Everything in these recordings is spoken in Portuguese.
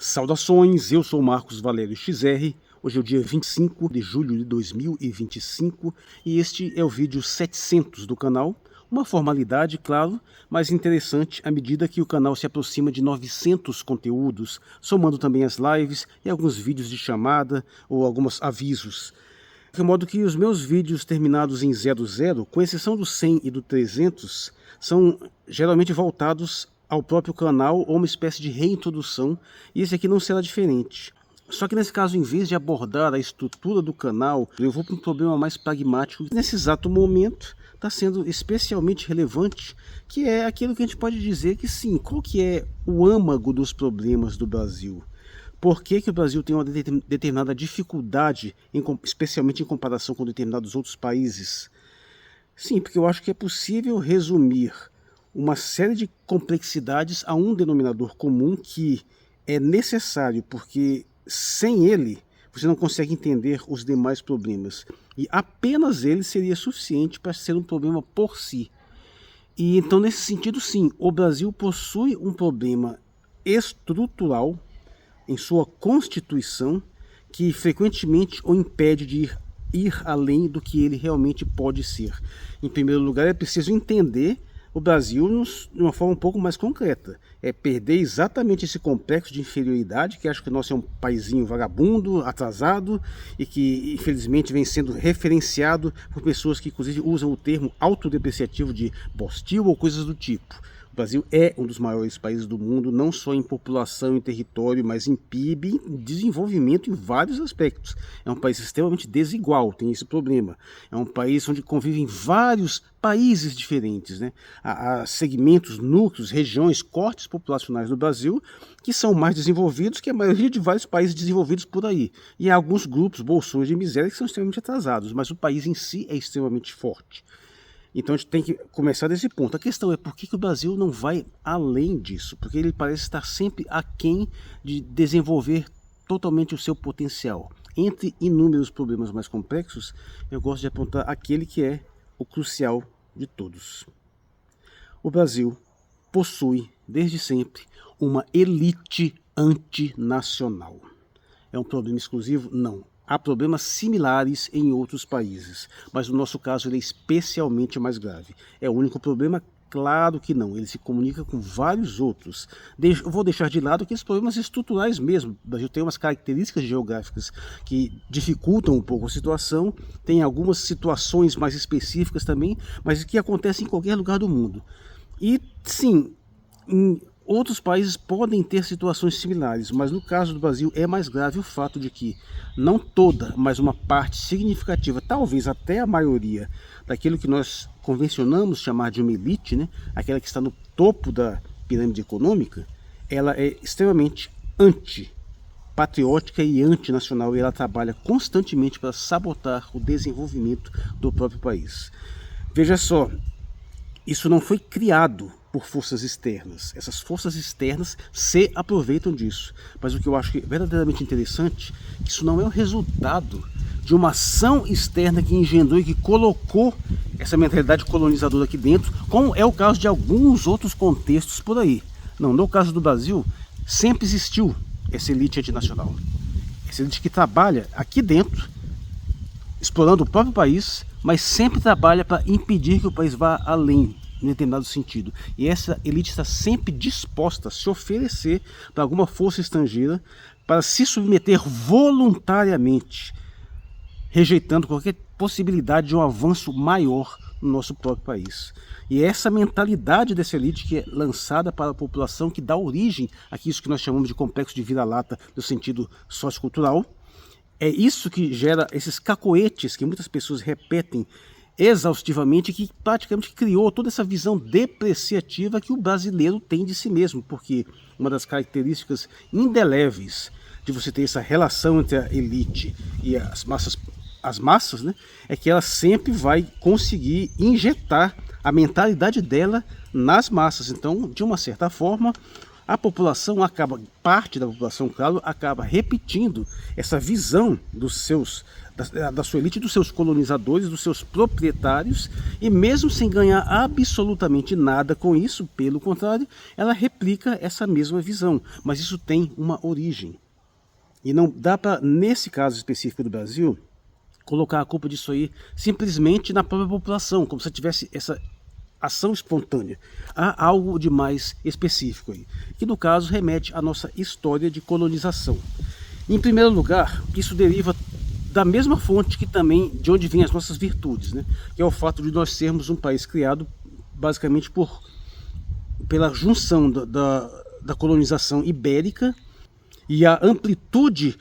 Saudações, eu sou Marcos Valério XR, hoje é o dia 25 de julho de 2025 e este é o vídeo 700 do canal, uma formalidade, claro, mas interessante à medida que o canal se aproxima de 900 conteúdos, somando também as lives e alguns vídeos de chamada ou alguns avisos. De modo que os meus vídeos terminados em 00, com exceção do 100 e do 300, são geralmente voltados ao próprio canal ou uma espécie de reintrodução, e esse aqui não será diferente. Só que nesse caso, em vez de abordar a estrutura do canal, eu vou para um problema mais pragmático, que nesse exato momento está sendo especialmente relevante, que é aquilo que a gente pode dizer que sim, qual que é o âmago dos problemas do Brasil? Por que o Brasil tem uma determinada dificuldade, especialmente em comparação com determinados outros países? Sim, porque eu acho que é possível resumir uma série de complexidades a um denominador comum que é necessário, porque sem ele você não consegue entender os demais problemas. E apenas ele seria suficiente para ser um problema por si. E então, nesse sentido, sim, o Brasil possui um problema estrutural em sua constituição que frequentemente o impede de ir além do que ele realmente pode ser. Em primeiro lugar, é preciso entender o Brasil de uma forma um pouco mais concreta. É perder exatamente esse complexo de inferioridade, que acho que o nosso é um paizinho vagabundo, atrasado, e que infelizmente vem sendo referenciado por pessoas que inclusive usam o termo autodepreciativo de bostil ou coisas do tipo. O Brasil é um dos maiores países do mundo, não só em população e território, mas em PIB e em desenvolvimento em vários aspectos. É um país extremamente desigual, tem esse problema. É um país onde convivem vários países diferentes, né? Há segmentos, núcleos, regiões, cortes populacionais do Brasil que são mais desenvolvidos que a maioria de vários países desenvolvidos por aí. E há alguns grupos, bolsões de miséria, que são extremamente atrasados, mas o país em si é extremamente forte. Então a gente tem que começar desse ponto. A questão é por que o Brasil não vai além disso? Porque ele parece estar sempre aquém de desenvolver totalmente o seu potencial. Entre inúmeros problemas mais complexos, eu gosto de apontar aquele que é o crucial de todos. O Brasil possui, desde sempre, uma elite antinacional. É um problema exclusivo? Não. Há problemas similares em outros países, mas no nosso caso ele é especialmente mais grave. É o único problema? Claro que não, ele se comunica com vários outros. Eu vou deixar de lado aqueles problemas estruturais mesmo. O Brasil tem umas características geográficas que dificultam um pouco a situação, tem algumas situações mais específicas também, mas que acontecem em qualquer lugar do mundo. E sim, outros países podem ter situações similares, mas no caso do Brasil é mais grave o fato de que não toda, mas uma parte significativa, talvez até a maioria, daquilo que nós convencionamos chamar de uma elite, né, aquela que está no topo da pirâmide econômica, ela é extremamente antipatriótica e antinacional, e ela trabalha constantemente para sabotar o desenvolvimento do próprio país. Veja só, isso não foi criado por forças externas. Essas forças externas se aproveitam disso. Mas o que eu acho verdadeiramente interessante é que isso não é o resultado de uma ação externa que engendrou e que colocou essa mentalidade colonizadora aqui dentro, como é o caso de alguns outros contextos por aí. Não, no caso do Brasil, sempre existiu essa elite antinacional. Essa elite que trabalha aqui dentro, explorando o próprio país, mas sempre trabalha para impedir que o país vá além, em determinado sentido. E essa elite está sempre disposta a se oferecer para alguma força estrangeira para se submeter voluntariamente, rejeitando qualquer possibilidade de um avanço maior no nosso próprio país. E é essa mentalidade dessa elite que é lançada para a população que dá origem àquilo que nós chamamos de complexo de vira-lata no sentido sociocultural. É isso que gera esses cacoetes que muitas pessoas repetem exaustivamente, que praticamente criou toda essa visão depreciativa que o brasileiro tem de si mesmo, porque uma das características indeléveis de você ter essa relação entre a elite e as massas, né, é que ela sempre vai conseguir injetar a mentalidade dela nas massas. Então, de uma certa forma, a população acaba, parte da população, claro, acaba repetindo essa visão dos seus, da sua elite, dos seus colonizadores, dos seus proprietários, e mesmo sem ganhar absolutamente nada com isso, pelo contrário, ela replica essa mesma visão, mas isso tem uma origem. E não dá para, nesse caso específico do Brasil, colocar a culpa disso aí simplesmente na própria população, como se tivesse essa ação espontânea. Há algo de mais específico aí, que no caso remete à nossa história de colonização. Em primeiro lugar, isso deriva da mesma fonte que também de onde vêm as nossas virtudes, né? Que é o fato de nós sermos um país criado basicamente pela junção da colonização ibérica e a amplitude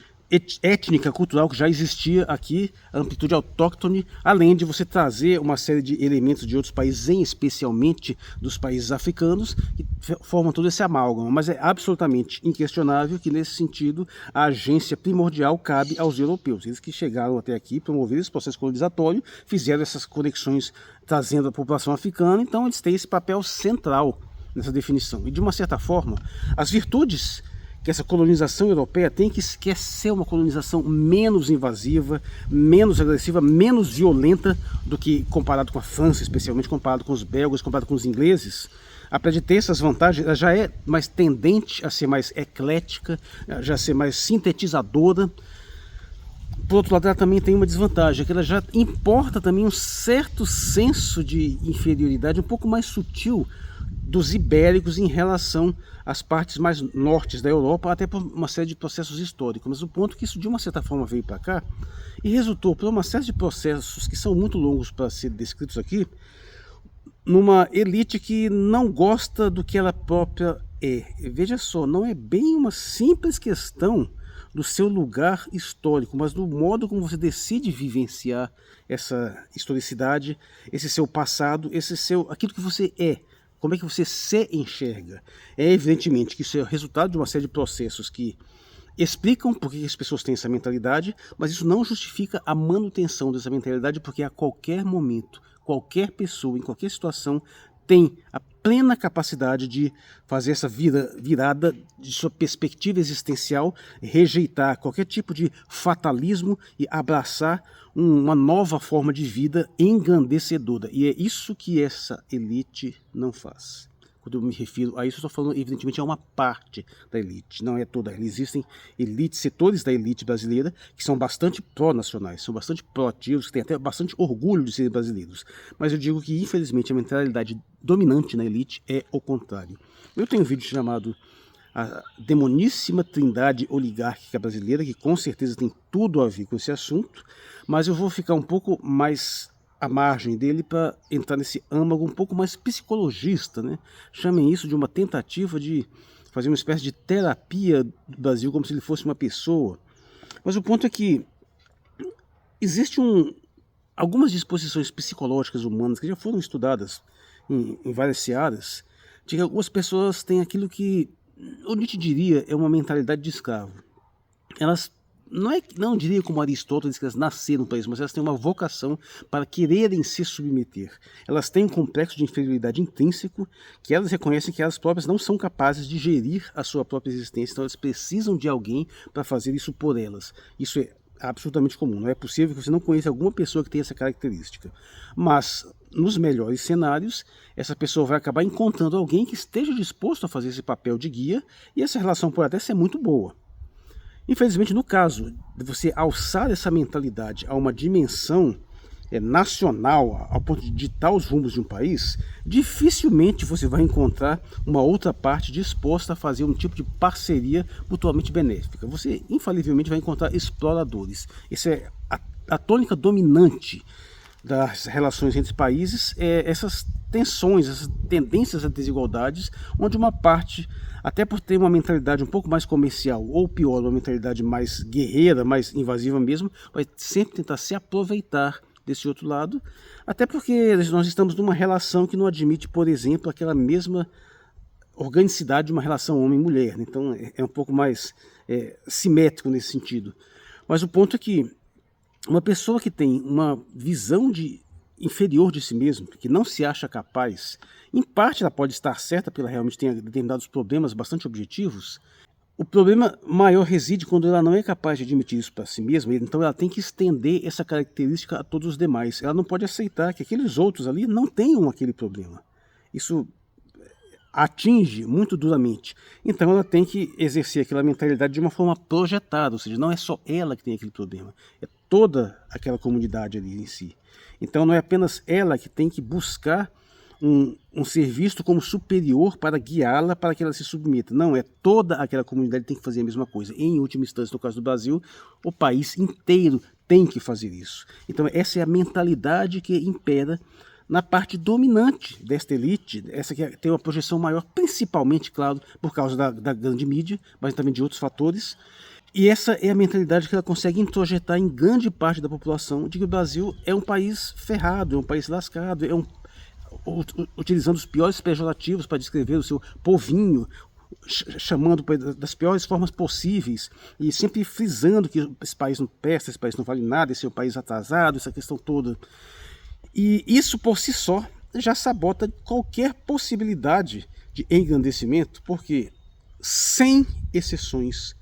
étnica, cultural que já existia aqui, a amplitude autóctone, além de você trazer uma série de elementos de outros países, especialmente dos países africanos, que formam todo esse amálgama. Mas é absolutamente inquestionável que, nesse sentido, a agência primordial cabe aos europeus. Eles que chegaram até aqui, promoveram esse processo colonizatório, fizeram essas conexões trazendo a população africana, então eles têm esse papel central nessa definição. E, de uma certa forma, as virtudes que essa colonização europeia tem, que quer ser uma colonização menos invasiva, menos agressiva, menos violenta do que comparado com a França, especialmente comparado com os belgas, comparado com os ingleses. Apesar de ter essas vantagens, ela já é mais tendente a ser mais eclética, já a ser mais sintetizadora. Por outro lado, ela também tem uma desvantagem, que ela já importa também um certo senso de inferioridade, um pouco mais sutil, dos ibéricos em relação às partes mais nortes da Europa, até por uma série de processos históricos. Mas o ponto é que isso, de uma certa forma, veio para cá e resultou por uma série de processos que são muito longos para serem descritos aqui, numa elite que não gosta do que ela própria é. Veja só, não é bem uma simples questão do seu lugar histórico, mas do modo como você decide vivenciar essa historicidade, esse seu passado, aquilo que você é. Como é que você se enxerga? É evidentemente que isso é o resultado de uma série de processos que explicam por que as pessoas têm essa mentalidade, mas isso não justifica a manutenção dessa mentalidade, porque a qualquer momento, qualquer pessoa, em qualquer situação, tem a plena capacidade de fazer essa virada de sua perspectiva existencial, rejeitar qualquer tipo de fatalismo e abraçar uma nova forma de vida engrandecedora. E é isso que essa elite não faz. Quando eu me refiro a isso, eu estou falando, evidentemente, a uma parte da elite, não é toda. Existem elites, setores da elite brasileira que são bastante pró-nacionais, são bastante proativos, que têm até bastante orgulho de serem brasileiros. Mas eu digo que, infelizmente, a mentalidade dominante na elite é o contrário. Eu tenho um vídeo chamado A Demoníssima Trindade Oligárquica Brasileira, que com certeza tem tudo a ver com esse assunto, mas eu vou ficar um pouco mais à margem dele para entrar nesse âmago um pouco mais psicologista, né? Chamem isso de uma tentativa de fazer uma espécie de terapia do Brasil como se ele fosse uma pessoa. Mas o ponto é que existe algumas disposições psicológicas humanas que já foram estudadas em várias searas, de que algumas pessoas têm aquilo que o Nietzsche diria é uma mentalidade de escravo. Elas não diria como Aristóteles que elas nasceram para isso, mas elas têm uma vocação para quererem se submeter. Elas têm um complexo de inferioridade intrínseco, que elas reconhecem que elas próprias não são capazes de gerir a sua própria existência, então elas precisam de alguém para fazer isso por elas. Isso é absolutamente comum, não é possível que você não conheça alguma pessoa que tenha essa característica. Mas, nos melhores cenários, essa pessoa vai acabar encontrando alguém que esteja disposto a fazer esse papel de guia, e essa relação pode até ser muito boa. Infelizmente, no caso de você alçar essa mentalidade a uma dimensão nacional, ao ponto de ditar os rumos de um país, dificilmente você vai encontrar uma outra parte disposta a fazer um tipo de parceria mutuamente benéfica. Você, infalivelmente, vai encontrar exploradores. Essa é a tônica dominante das relações entre países, essas tensões, essas tendências a desigualdades, onde uma parte, até por ter uma mentalidade um pouco mais comercial, ou pior, uma mentalidade mais guerreira, mais invasiva mesmo, vai sempre tentar se aproveitar desse outro lado, até porque nós estamos numa relação que não admite, por exemplo, aquela mesma organicidade de uma relação homem-mulher, né? Então é um pouco mais simétrico nesse sentido. Mas o ponto é que uma pessoa que tem uma visão de inferior de si mesmo, que não se acha capaz, em parte ela pode estar certa, porque ela realmente tem determinados problemas bastante objetivos. O problema maior reside quando ela não é capaz de admitir isso para si mesma, então ela tem que estender essa característica a todos os demais. Ela não pode aceitar que aqueles outros ali não tenham aquele problema. Isso atinge muito duramente. Então ela tem que exercer aquela mentalidade de uma forma projetada, ou seja, não é só ela que tem aquele problema, é toda aquela comunidade ali em si. Então não é apenas ela que tem que buscar um ser visto como superior para guiá-la para que ela se submeta. Não, é toda aquela comunidade que tem que fazer a mesma coisa. Em última instância, no caso do Brasil, o país inteiro tem que fazer isso. Então essa é a mentalidade que impera na parte dominante desta elite, essa que tem uma projeção maior, principalmente, claro, por causa da grande mídia, mas também de outros fatores. E essa é a mentalidade que ela consegue introjetar em grande parte da população, de que o Brasil é um país ferrado, é um país lascado, utilizando os piores pejorativos para descrever o seu povinho, chamando das piores formas possíveis e sempre frisando que esse país não presta, esse país não vale nada, esse é um país atrasado, essa questão toda. E isso por si só já sabota qualquer possibilidade de engrandecimento, porque, sem exceções,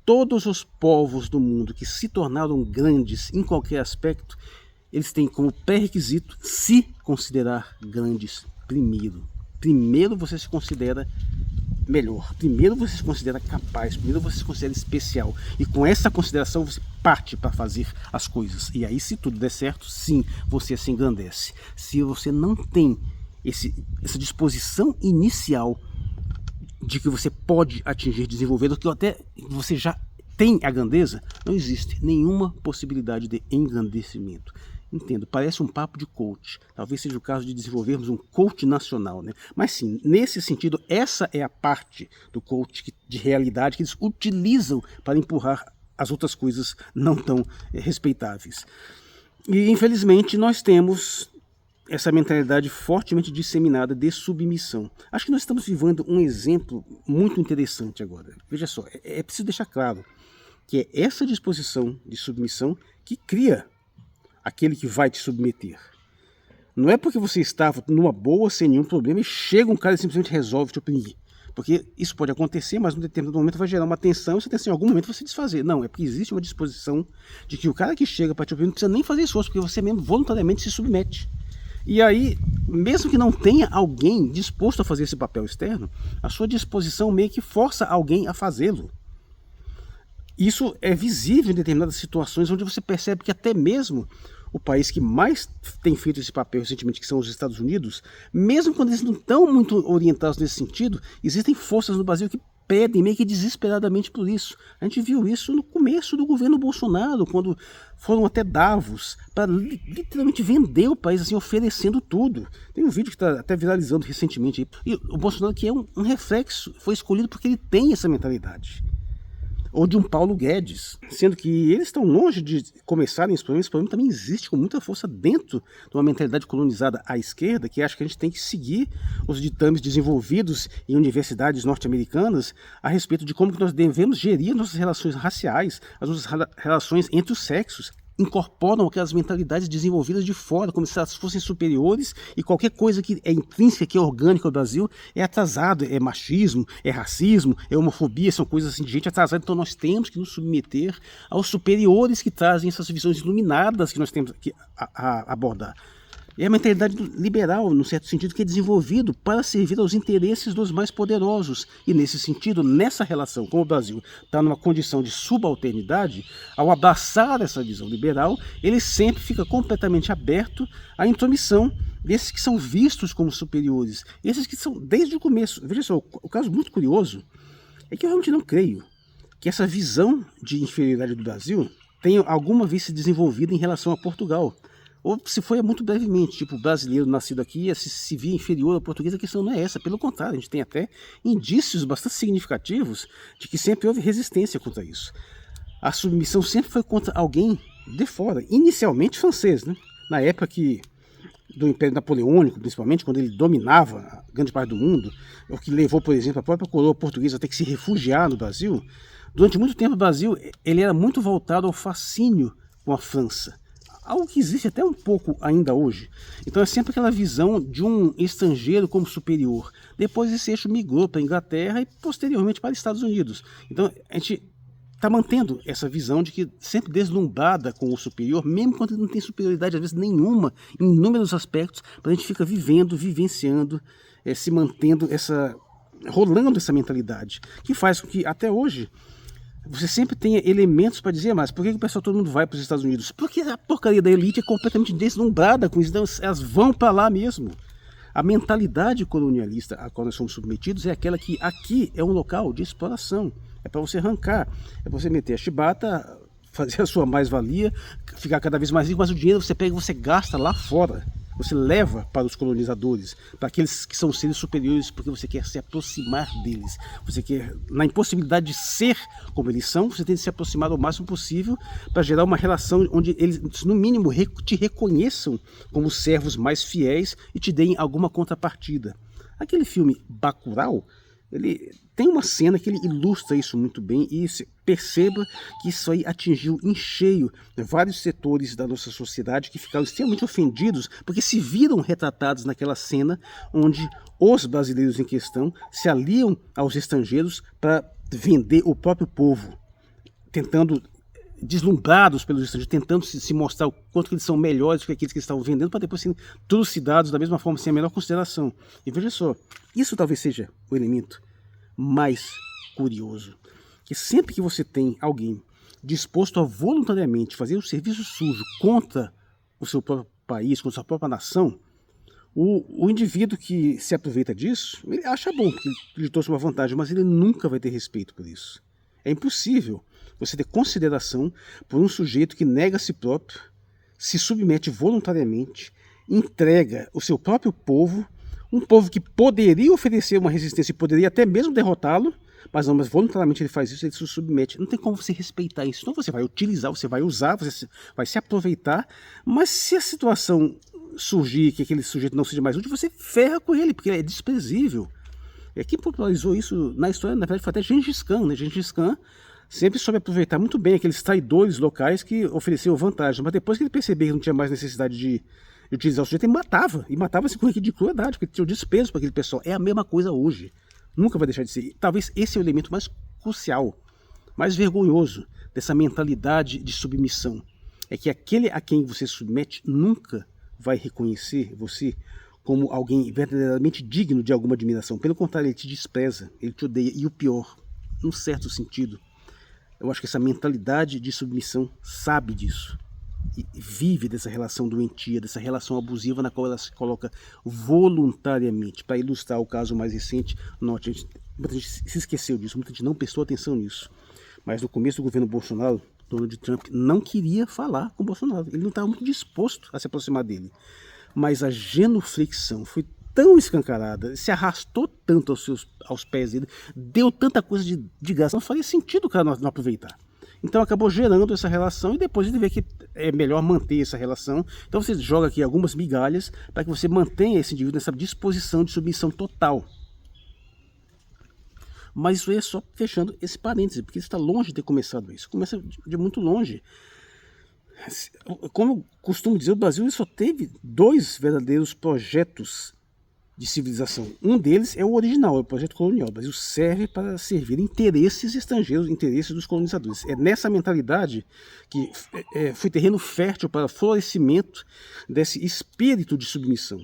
todos os povos do mundo que se tornaram grandes em qualquer aspecto, eles têm como pré-requisito se considerar grandes primeiro. Primeiro você se considera melhor, primeiro você se considera capaz, primeiro você se considera especial. E com essa consideração você parte para fazer as coisas. E aí, se tudo der certo, sim, você se engrandece. Se você não tem essa disposição inicial de que você pode atingir, desenvolver, ou que até você já tem a grandeza, não existe nenhuma possibilidade de engrandecimento. Entendo, parece um papo de coach, talvez seja o caso de desenvolvermos um coach nacional, né? Mas sim, nesse sentido, essa é a parte do coach de realidade que eles utilizam para empurrar as outras coisas não tão respeitáveis. E infelizmente nós temos essa mentalidade fortemente disseminada de submissão. Acho que nós estamos vivendo um exemplo muito interessante agora. Veja só, é preciso deixar claro que é essa disposição de submissão que cria aquele que vai te submeter. Não é porque você estava numa boa, sem nenhum problema, e chega um cara e simplesmente resolve te oprimir. Porque isso pode acontecer, mas num determinado momento vai gerar uma tensão, e essa tensão em algum momento vai se desfazer. Não, é porque existe uma disposição de que o cara que chega para te oprimir não precisa nem fazer esforço, porque você mesmo voluntariamente se submete. E aí, mesmo que não tenha alguém disposto a fazer esse papel externo, a sua disposição meio que força alguém a fazê-lo. Isso é visível em determinadas situações onde você percebe que até mesmo o país que mais tem feito esse papel recentemente, que são os Estados Unidos, mesmo quando eles não estão muito orientados nesse sentido, existem forças no Brasil que pedem meio que desesperadamente por isso. A gente viu isso no começo do governo Bolsonaro, quando foram até Davos para literalmente vender o país, assim, oferecendo tudo. Tem um vídeo que está até viralizando recentemente aí. E o Bolsonaro, que é um reflexo, foi escolhido porque ele tem essa mentalidade. Ou de um Paulo Guedes, sendo que eles estão longe de começarem esse problema também existe com muita força dentro de uma mentalidade colonizada à esquerda, que acha que a gente tem que seguir os ditames desenvolvidos em universidades norte-americanas a respeito de como que nós devemos gerir nossas relações raciais, as nossas relações entre os sexos. Incorporam aquelas mentalidades desenvolvidas de fora, como se elas fossem superiores, e qualquer coisa que é intrínseca, que é orgânica ao Brasil, é atrasado, é machismo, é racismo, é homofobia, são coisas assim de gente atrasada. Então nós temos que nos submeter aos superiores que trazem essas visões iluminadas que nós temos que abordar. É a mentalidade liberal, no certo sentido, que é desenvolvido para servir aos interesses dos mais poderosos. E nesse sentido, nessa relação, como o Brasil está numa condição de subalternidade, ao abraçar essa visão liberal, ele sempre fica completamente aberto à intromissão desses que são vistos como superiores. Esses que são, desde o começo, veja só, o caso muito curioso é que eu realmente não creio que essa visão de inferioridade do Brasil tenha alguma vez se desenvolvido em relação a Portugal. Ou se foi muito brevemente, tipo, o brasileiro nascido aqui se via inferior ao português, a questão não é essa. Pelo contrário, a gente tem até indícios bastante significativos de que sempre houve resistência contra isso. A submissão sempre foi contra alguém de fora, inicialmente francês, né? Na época do Império Napoleônico, principalmente, quando ele dominava grande parte do mundo, o que levou, por exemplo, a própria coroa portuguesa a ter que se refugiar no Brasil. Durante muito tempo o Brasil ele era muito voltado ao fascínio com a França, algo que existe até um pouco ainda hoje. Então é sempre aquela visão de um estrangeiro como superior. Depois esse eixo migrou para a Inglaterra e posteriormente para os Estados Unidos. Então a gente está mantendo essa visão de que sempre deslumbrada com o superior, mesmo quando ele não tem superioridade às vezes nenhuma, em inúmeros aspectos, a gente fica vivendo, vivenciando, se mantendo rolando essa mentalidade, que faz com que até hoje você sempre tenha elementos para dizer, mas por que o pessoal, todo mundo vai para os Estados Unidos? Porque a porcaria da elite é completamente deslumbrada com isso, então elas vão para lá mesmo. A mentalidade colonialista a qual nós somos submetidos é aquela que aqui é um local de exploração, é para você arrancar, é para você meter a chibata, fazer a sua mais-valia, ficar cada vez mais rico, mas o dinheiro você pega e você gasta lá fora. Você leva para os colonizadores, para aqueles que são seres superiores, porque você quer se aproximar deles. Você quer, na impossibilidade de ser como eles são, você tem que se aproximar o máximo possível para gerar uma relação onde eles, no mínimo, te reconheçam como servos mais fiéis e te deem alguma contrapartida. Aquele filme Bacurau, ele tem uma cena que ele ilustra isso muito bem e perceba que isso aí atingiu em cheio vários setores da nossa sociedade que ficaram extremamente ofendidos porque se viram retratados naquela cena onde os brasileiros em questão se aliam aos estrangeiros para vender o próprio povo, tentando, deslumbrados pelos estrangeiros, tentando se mostrar o quanto que eles são melhores que aqueles que estavam vendendo para depois serem trucidados da mesma forma, sem a menor consideração. E veja só, isso talvez seja o elemento mais curioso, que sempre que você tem alguém disposto a voluntariamente fazer um serviço sujo contra o seu próprio país, contra a sua própria nação, o indivíduo que se aproveita disso, ele acha bom que ele trouxe uma vantagem, mas ele nunca vai ter respeito por isso. É impossível você ter consideração por um sujeito que nega a si próprio, se submete voluntariamente, entrega o seu próprio povo, um povo que poderia oferecer uma resistência e poderia até mesmo derrotá-lo, mas não, mas voluntariamente ele faz isso, ele se submete. Não tem como você respeitar isso. Então você vai utilizar, você vai usar, você vai se aproveitar, mas se a situação surgir que aquele sujeito não seja mais útil, você ferra com ele, porque ele é desprezível. Quem popularizou isso na história, na verdade, foi até Gengis Khan, né? Gengis Khan sempre soube aproveitar muito bem aqueles traidores locais que ofereciam vantagem, mas depois que ele percebeu que não tinha mais necessidade de utilizar o sujeito, ele matava, e matava-se com de crueldade, porque tinha o desprezo para aquele pessoal. É a mesma coisa hoje, nunca vai deixar de ser. Talvez esse é o elemento mais crucial, mais vergonhoso dessa mentalidade de submissão, é que aquele a quem você submete nunca vai reconhecer você como alguém verdadeiramente digno de alguma admiração. Pelo contrário, ele te despreza, ele te odeia, e o pior, num certo sentido, eu acho que essa mentalidade de submissão sabe disso. E vive dessa relação doentia, dessa relação abusiva na qual ela se coloca voluntariamente. Para ilustrar o caso mais recente, note, muita gente se esqueceu disso, muita gente não prestou atenção nisso. Mas no começo do governo Bolsonaro, Donald Trump não queria falar com o Bolsonaro. Ele não estava muito disposto a se aproximar dele. Mas a genuflexão foi tão escancarada, se arrastou tanto aos pés dele, deu tanta coisa de graça, não faria sentido o cara não aproveitar. Então acabou gerando essa relação e depois ele vê que é melhor manter essa relação. Então você joga aqui algumas migalhas para que você mantenha esse indivíduo nessa disposição de submissão total. Mas isso aí é só fechando esse parêntese, porque isso está longe de ter começado isso. Começa de muito longe. Como eu costumo dizer, o Brasil só teve 2 verdadeiros projetos de civilização. Um deles é o original, é o projeto colonial. O Brasil serve para servir interesses estrangeiros, interesses dos colonizadores. É nessa mentalidade que foi terreno fértil para o florescimento desse espírito de submissão.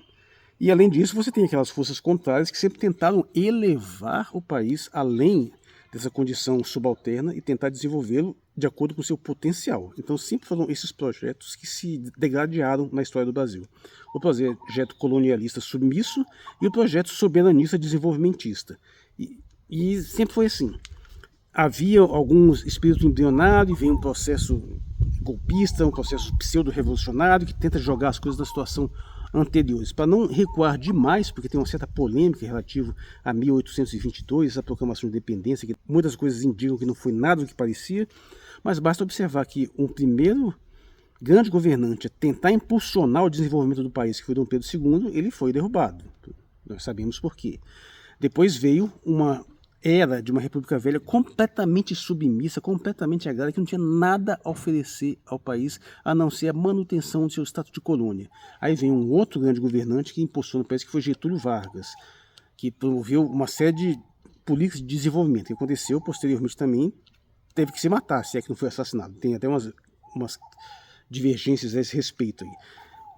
E além disso, você tem aquelas forças contrárias que sempre tentaram elevar o país além dessa condição subalterna e tentar desenvolvê-lo de acordo com o seu potencial. Então sempre foram esses projetos que se degradearam na história do Brasil. O projeto colonialista submisso e o projeto soberanista desenvolvimentista. E sempre foi assim. Havia alguns espíritos embrionários, vem um processo golpista, um processo pseudo-revolucionário que tenta jogar as coisas na situação anteriores, para não recuar demais, porque tem uma certa polêmica relativa a 1822, a proclamação de independência, que muitas coisas indicam que não foi nada do que parecia, mas basta observar que o primeiro grande governante a tentar impulsionar o desenvolvimento do país, que foi Dom Pedro II, ele foi derrubado. Nós sabemos por quê. Depois veio uma era de uma república velha completamente submissa, completamente agrária, que não tinha nada a oferecer ao país, a não ser a manutenção do seu status de colônia. Aí vem um outro grande governante que impulsionou o país, que foi Getúlio Vargas, que promoveu uma série de políticas de desenvolvimento, que aconteceu posteriormente também, teve que se matar, se é que não foi assassinado. Tem até umas divergências a esse respeito aí.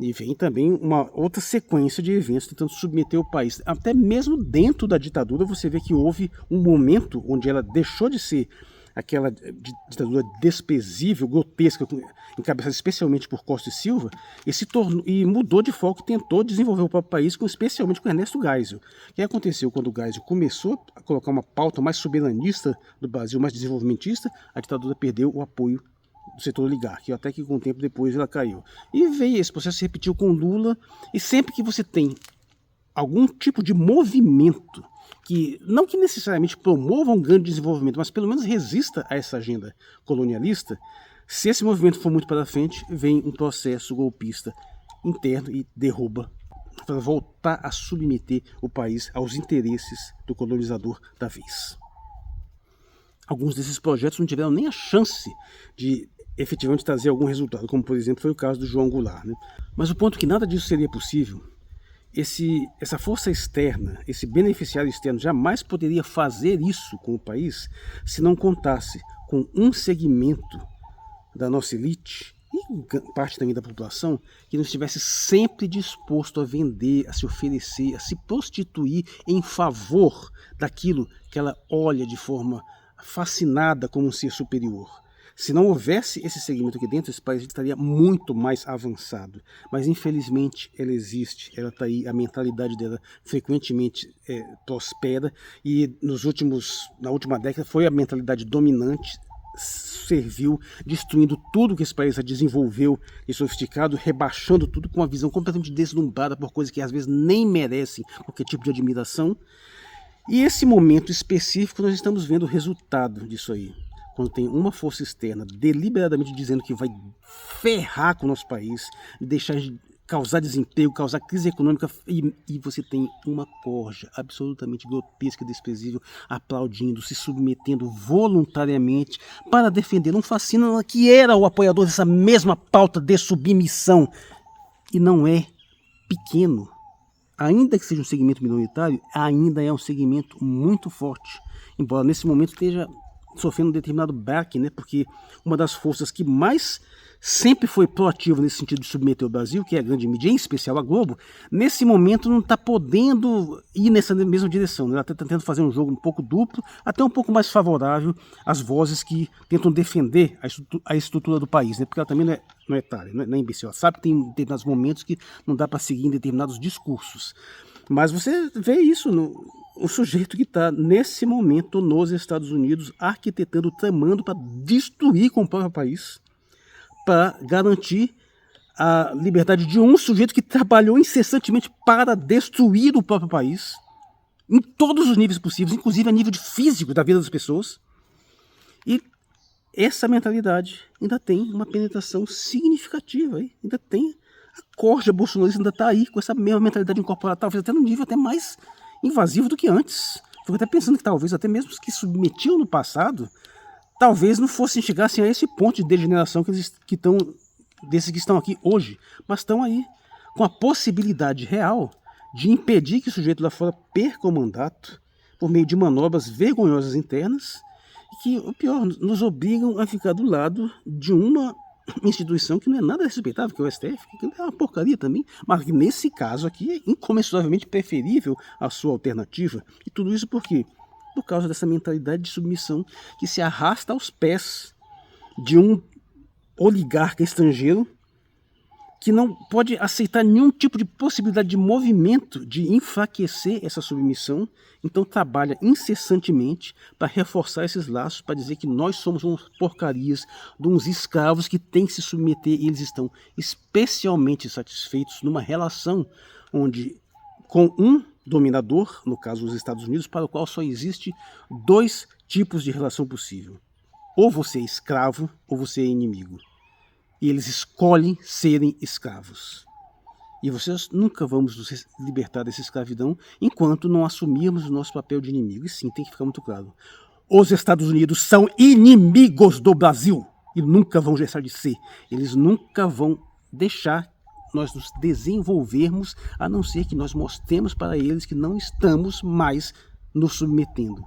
E vem também uma outra sequência de eventos tentando submeter o país. Até mesmo dentro da ditadura, você vê que houve um momento onde ela deixou de ser aquela ditadura desprezível, grotesca, encabeçada especialmente por Costa e Silva, e mudou de foco e tentou desenvolver o próprio país, especialmente com Ernesto Geisel. O que aconteceu quando o Geisel começou a colocar uma pauta mais soberanista do Brasil, mais desenvolvimentista, a ditadura perdeu o apoio do setor oligárquico, até que com o tempo depois ela caiu. E veio esse processo, se repetiu com Lula, e sempre que você tem algum tipo de movimento que, não que necessariamente promova um grande desenvolvimento, mas pelo menos resista a essa agenda colonialista, se esse movimento for muito para frente, vem um processo golpista interno e derruba, para voltar a submeter o país aos interesses do colonizador da vez. Alguns desses projetos não tiveram nem a chance de efetivamente trazer algum resultado, como por exemplo foi o caso do João Goulart, né? Mas o ponto é que nada disso seria possível, essa força externa, esse beneficiário externo jamais poderia fazer isso com o país se não contasse com um segmento da nossa elite e parte também da população que não estivesse sempre disposto a vender, a se oferecer, a se prostituir em favor daquilo que ela olha de forma fascinada como um ser superior. Se não houvesse esse segmento aqui dentro, esse país estaria muito mais avançado. Mas infelizmente ela existe, ela está aí, a mentalidade dela frequentemente prospera e na última década foi a mentalidade dominante, serviu destruindo tudo que esse país já desenvolveu e sofisticado, rebaixando tudo com uma visão completamente deslumbrada por coisas que às vezes nem merecem qualquer tipo de admiração. E esse momento específico nós estamos vendo o resultado disso aí. Quando tem uma força externa deliberadamente dizendo que vai ferrar com o nosso país, deixar de causar desemprego, causar crise econômica, e você tem uma corja absolutamente grotesca e desprezível aplaudindo, se submetendo voluntariamente para defender um fascínio que era o apoiador dessa mesma pauta de submissão. E não é pequeno. Ainda que seja um segmento minoritário, ainda é um segmento muito forte. Embora nesse momento esteja sofrendo um determinado baque, né? Porque uma das forças que mais sempre foi proativa nesse sentido de submeter o Brasil, que é a grande mídia, em especial a Globo, nesse momento não está podendo ir nessa mesma direção, né? Ela está tentando fazer um jogo um pouco duplo, até um pouco mais favorável às vozes que tentam defender a estrutura do país, né? Porque ela também não é etária, não é imbecil. Ela sabe que tem determinados momentos que não dá para seguir em determinados discursos. Mas você vê isso o sujeito que está nesse momento nos Estados Unidos arquitetando, tramando para destruir com o próprio país, para garantir a liberdade de um sujeito que trabalhou incessantemente para destruir o próprio país, em todos os níveis possíveis, inclusive a nível de físico da vida das pessoas. E essa mentalidade ainda tem uma penetração significativa, ainda tem a corja bolsonarista, ainda está aí com essa mesma mentalidade incorporada, talvez até num nível até mais invasivo do que antes. Fico até pensando que talvez até mesmo os que submetiam no passado talvez não chegassem a esse ponto de degeneração desses que estão aqui hoje, mas estão aí com a possibilidade real de impedir que o sujeito lá fora perca o mandato por meio de manobras vergonhosas internas e que, o pior, nos obrigam a ficar do lado de uma instituição que não é nada respeitável, que é o STF, que é uma porcaria também, mas que nesse caso aqui é incomensuravelmente preferível à sua alternativa. E tudo isso por quê? Por causa dessa mentalidade de submissão que se arrasta aos pés de um oligarca estrangeiro que não pode aceitar nenhum tipo de possibilidade de movimento de enfraquecer essa submissão, então trabalha incessantemente para reforçar esses laços, para dizer que nós somos umas porcarias de uns escravos que têm que se submeter, e eles estão especialmente satisfeitos numa relação onde com um dominador, no caso os Estados Unidos, para o qual só existe dois tipos de relação possível. Ou você é escravo, ou você é inimigo. E eles escolhem serem escravos. E vocês nunca vamos nos libertar dessa escravidão enquanto não assumirmos o nosso papel de inimigo. E sim, tem que ficar muito claro. Os Estados Unidos são inimigos do Brasil e nunca vão deixar de ser. Eles nunca vão deixar nós nos desenvolvermos, a não ser que nós mostremos para eles que não estamos mais nos submetendo.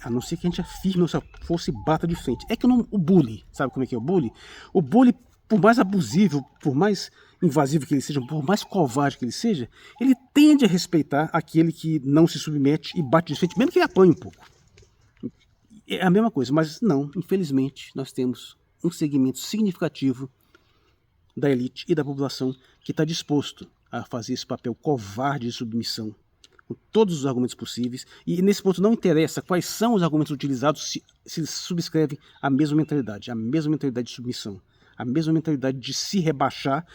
A não ser que a gente afirme nossa força e bata de frente. É que o bully, sabe como é que é o bully? O bully, por mais abusivo, por mais invasivo que ele seja, por mais covarde que ele seja, ele tende a respeitar aquele que não se submete e bate de frente, mesmo que ele apanhe um pouco. É a mesma coisa, mas não, infelizmente, nós temos um segmento significativo da elite e da população que está disposto a fazer esse papel covarde de submissão, com todos os argumentos possíveis, e nesse ponto não interessa quais são os argumentos utilizados, se eles subscrevem a mesma mentalidade de submissão, a mesma mentalidade de se rebaixar,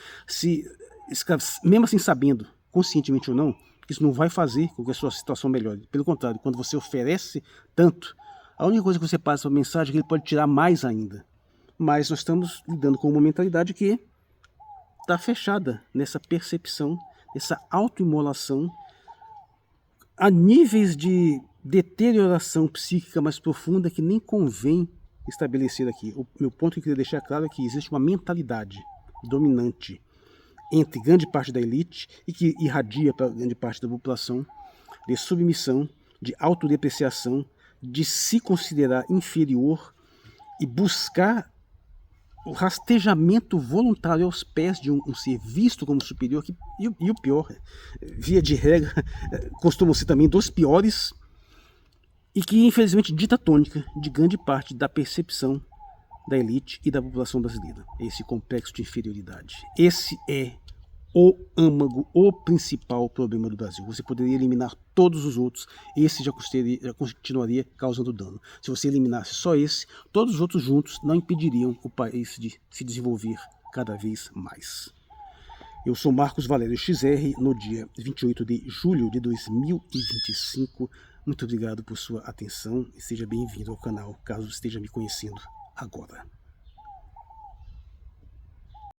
mesmo assim sabendo, conscientemente ou não, que isso não vai fazer com que a sua situação melhore. Pelo contrário, quando você oferece tanto, a única coisa que você passa para a mensagem é que ele pode tirar mais ainda. Mas nós estamos lidando com uma mentalidade que está fechada nessa percepção, nessa autoimolação, a níveis de deterioração psíquica mais profunda que nem convém estabelecer aqui. O meu ponto que eu queria deixar claro é que existe uma mentalidade dominante entre grande parte da elite e que irradia para grande parte da população de submissão, de autodepreciação, de se considerar inferior e buscar o rastejamento voluntário aos pés de um ser visto como superior, e o pior, via de regra, costumam ser também dos piores, e que infelizmente dita a tônica de grande parte da percepção da elite e da população brasileira. Esse complexo de inferioridade. Esse é o âmago, o principal problema do Brasil. Você poderia eliminar todos os outros, esse já continuaria causando dano. Se você eliminasse só esse, todos os outros juntos não impediriam o país de se desenvolver cada vez mais. Eu sou Marcos Valério XR, no dia 28 de julho de 2025. Muito obrigado por sua atenção e seja bem-vindo ao canal, caso esteja me conhecendo agora.